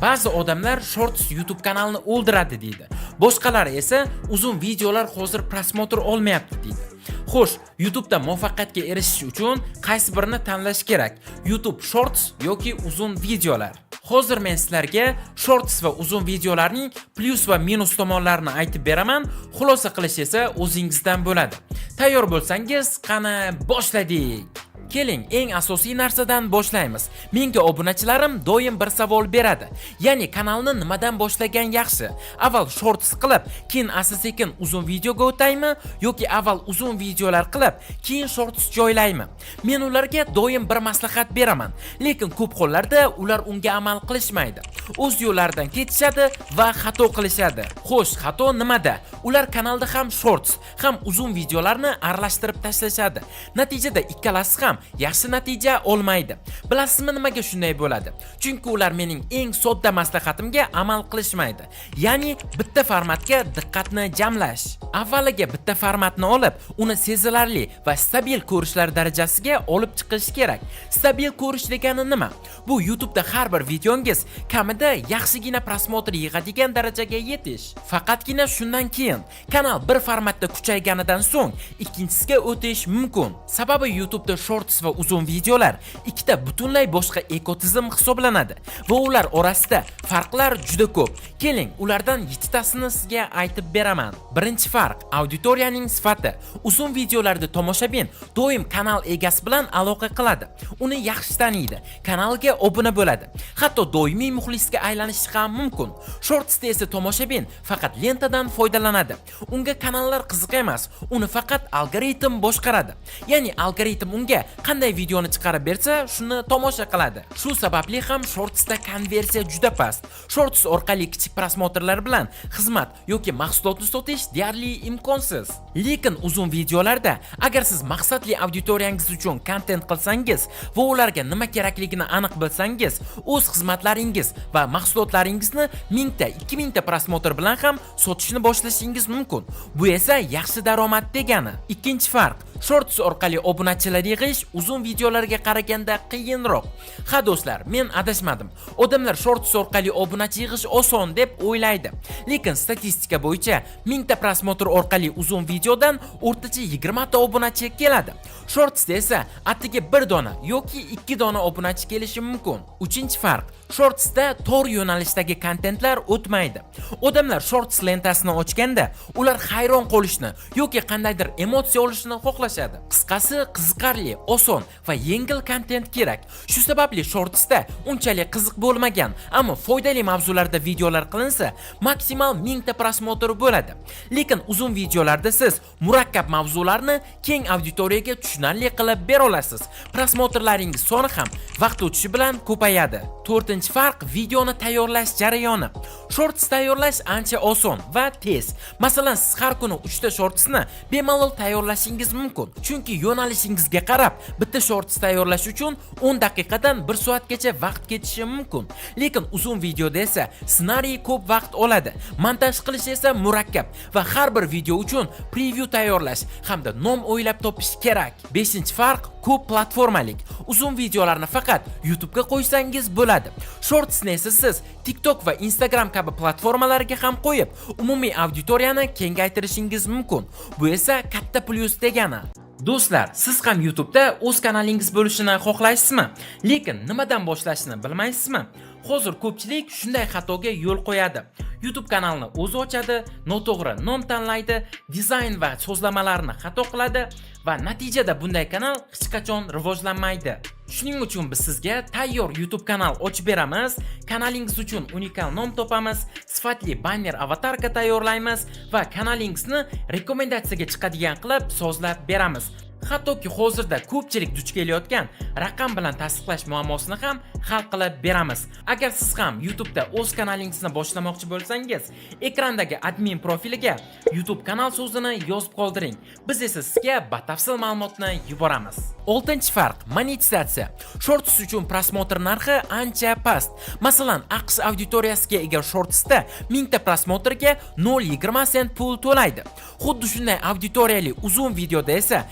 Ba'zi odamlar Shorts YouTube kanalini o'ldiradi deydi. Boshqalari esa uzun videolar hozir prosmotr olmayapti deydi. Xo'sh, YouTube'da muvaffaqiyatga erishish uchun qaysi birini tanlash kerak? YouTube Shorts yoki uzun videolar? Hozir men sizlarga Shorts va uzun videolarning plyus va minus tomonlarini aytib beraman. Xulosa qilish esa o'zingizdan bo'ladi. Tayyor bo'lsangiz, qani boshladik. Keling, eng asosiy narsadan boshlaymiz. Menga obunachilarim doim bir savol beradi. Ya'ni kanalni nimadan boshlagan yaxshi? Avval shorts qilib, keyin asta-sekin uzun videoga o'taymi yoki avval uzun videolar qilib, keyin shorts joylaymi? Men ularga doim bir maslahat beraman, lekin ko'p hollarda ular unga amal qilishmaydi. O'z yo'llaridan ketishadi va xato qilishadi. Xo'sh, xato nimada? Ular kanalda ham shorts, ham uzun videolarni aralashtirib tashlashadi. Natijada ikkalasi ham yaxshi natija olmaydi. Bilasizmi nimaga shunday bo'ladi? Chunki ular mening eng sodda maslahatimga amal qilishmaydi. Ya'ni bitta formatga diqqatni jamlash. Avvaliga bitta formatni olib, uni sezilarli va stabil ko'rishlar darajasiga olib chiqish kerak. Stabil ko'rish degani nima? Bu YouTube'da har bir videongiz kamida yaxshigina prosmotr yig'adigan darajaga yetish. Faqatgina shundan keyin kanal bir formatda kuchayganidan so'ng ikkinchisiga o'tish mumkin. Sababi YouTube'da shorts va uzun videolar ikkita butunlay boshqa ekotizim hisoblanadi va ular orasida farqlar juda ko'p. Keling, ulardan yettitasini sizga aytib beraman. Birinchi farq auditoriyaning sifati. Uzun videolarda tomoshabin doim kanal egasi bilan aloqa qiladi. Uni yaxshi taniydi, kanalga obuna bo'ladi. Hatto doimiy muxlisga aylanishi ham mumkin. Shortsda esa tomoshabin faqat lentadan foydalanadi. Unga kanallar qiziq emas, uni faqat algoritm boshqaradi. Ya'ni algoritm unga qanday videoni chiqarib bersa, shuni tomosha qiladi. Shu sababli ham shortsda konversiya juda past. Shorts orqali kichik prosmotrlar bilan xizmat yoki mahsulotni sotish deyarli imkonsiz. Lekin uzun videolarda agar siz maqsadli auditoriyangiz uchun kontent qilsangiz va ularga nima kerakligini aniq bilsangiz, o'z xizmatlaringiz va mahsulotlaringizni 1000 ta, 2000 ta prosmotr bilan ham sotishni boshlashingiz mumkin. Bu esa yaxshi daromad degani. Ikkinchi farq Shorts orqali obunachilar yig'ish uzun videolarga qaraganda qiyinroq. Ha do'stlar, men adashmadim. Odamlar Shorts orqali obunachi yig'ish oson deb o'ylaydi. Lekin statistika bo'yicha 1000 ta prosmotr orqali uzun videodan o'rtacha 20 ta obunachi keladi. Shortsda esa attiga 1 dona yoki 2 dona obunachi kelishi mumkin. Uchinchi farq Shortsda tor yo'nalishdagi kontentlar o'tmaydi. Odamlar Shorts lentasini ochganda ular hayron qolishni yoki qandaydir emotsiya olishni xohlashadi. Qisqasi, qiziqarli, oson va yengil kontent kerak. Shu sababli Shortsda unchalik qiziq bo'lmagan, ammo foydali mavzularda videolar qilinsa, maksimal 1000 ta prosmotr bo'ladi. Lekin uzun videolarda siz murakkab mavzularni keng auditoriyaga tushunarli qilib bera olasiz. Prosmotrlaringiz soni ham vaqt o'tishi bilan ko'payadi. To'rtinchi farq videoni tayyorlash jarayoni. Shorts tayyorlash ancha oson va tez. Masalan, siz har kuni 3 ta shortsni bemalol tayyorlashingiz mumkin. Chunki yo'nalishingizga qarab bitta shorts tayyorlash uchun 10 daqiqadan 1 soatgacha vaqt ketishi mumkin. Lekin uzun videoda esa ssenariy ko'p vaqt oladi. Montaj qilish esa murakkab va har bir video uchun preview tayyorlash hamda nom o'ylab topish kerak. 5-farq ko'p platformalik. Uzun videolarni faqat YouTube ga qo'ysangiz bo'ladi. Shortsni esa siz TikTok va Instagram kabi platformalarga ham qo'yib, umumiy auditoriyani kengaytirishingiz mumkin. Bu esa katta plyus degani. Do'stlar, siz ham YouTube'da o'z kanalingiz bo'lishini xohlaysizmi? Lekin nimadan boshlashni bilmaysizmi? Hozir ko'pchilik shunday xatoga yo'l qo'yadi. YouTube kanalni o'zi ochadi, noto'g'ri nom tanlaydi, dizayn va so'zlamalarni xato qiladi va natijada bunday kanal hech qachon rivojlanmaydi. Shuning uchun biz sizga tayyor YouTube kanal ochib beramiz, kanalingiz uchun unikal nom topamiz, sifatli banner avatarka tayyorlaymiz va kanalingizni rekomendatsiyaga chiqadigan qilib sozlab beramiz. Hattoki hozirda ko'pchilik duch kelayotgan raqam bilan tasdiqlash muammosini ham hal qilib beramiz. Agar siz ham YouTube'da o'z kanalingizni boshlamoqchi bo'lsangiz, ekrandagi admin profiliga YouTube kanal so'zini yozib qoldiring. Biz esa sizga batafsil ma'lumotni yuboramiz. 6-farq monetizatsiya. Shorts uchun prosmotr narxi ancha past. Masalan, AQSh auditoriyasiga ega Shortsda 1000 ta prosmotrga 0.20 sent pul to'laydi. Xuddi shunday auditoriyali uzun videoda esa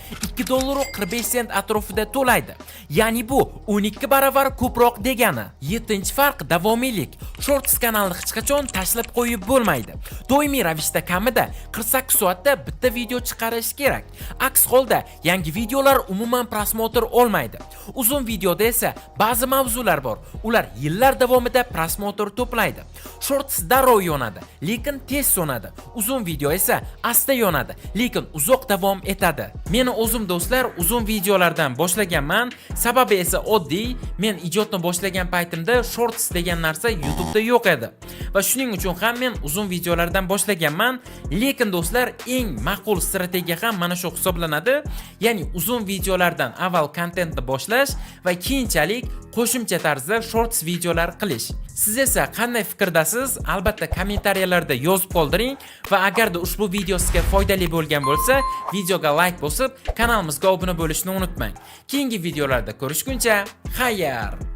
$2.45 atrofida to'laydi. Ya'ni bu 12 barobar ko'proq degani. 7-farq davomiylik. Shorts kanalni hech qachon tashlab qo'yib bo'lmaydi. Doimiy ravishda kamida 48 soatda bitta video chiqarish kerak. Aks holda yangi videolar umuman prosmotr olmaydi. Uzun videoda esa ba'zi mavzular bor. Ular yillar davomida prosmotr to'playdi. Shorts darrov yonadi, lekin tez so'nadi. Uzun video esa asta yonadi, lekin uzoq davom etadi. Meni o'zim do'stlar uzun videolardan boshlaganman. Sababi esa oddiy. Men ijodni boshlagan paytimda shorts degan narsa YouTube'da yo'q edi. Va shuning uchun ham men uzun videolardan boshlaganman. Lekin do'stlar, eng ma'qul strategiya ham mana shu hisoblanadi. Ya'ni uzun videolardan avval kontentni boshlash va keyinchalik qo'shimcha tarzda shorts videolar qilish. Siz esa qanday fikrdasiz? Albatta kommentariyalarda yozib qoldiring va agarda ushbu video sizga foydali bo'lgan bo'lsa, videoga like bosib, kanalimizga obuna bo'lishni unutmang. Keyingi videolarda ko'rishguncha, xayr!